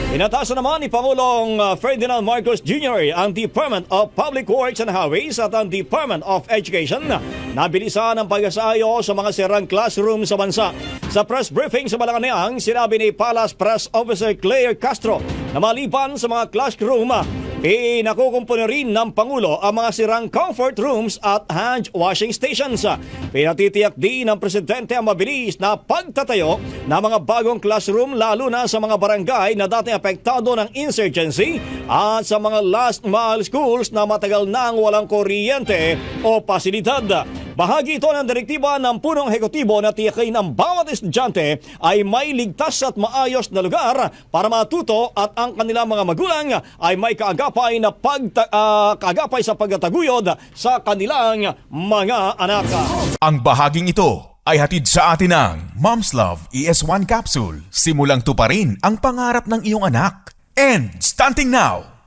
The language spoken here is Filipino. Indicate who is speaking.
Speaker 1: Inatasan naman ni Pangulong Ferdinand Marcos Jr. ang Department of Public Works and Highways at ang Department of Education na bilisan ang pag-asayo sa mga sirang classroom sa bansa. Sa press briefing sa Malacanang, sinabi ni Palace Press Officer Claire Castro na maliban sa mga classroom, pinakukumpuni rin ng Pangulo ang mga sirang comfort rooms at hand washing stations. Pinatitiyak din ng Presidente ang mabilis na pagtatayo ng mga bagong classroom lalo na sa mga barangay na dati apektado ng insurgency at sa mga last mile schools na matagal nang walang kuryente o pasilidad. Bahagi ito ng direktiba ng punong ehekutibo na tiyakin ng bawat estudyante ay may ligtas at maayos na lugar para matuto at ang kanilang mga magulang ay may kaagapay sa pagtataguyod sa kanilang mga anak.
Speaker 2: Ang bahaging ito ay hatid sa atin ng Mom's Love ES1 Capsule. Simulang tuparin ang pangarap ng iyong anak. And starting now!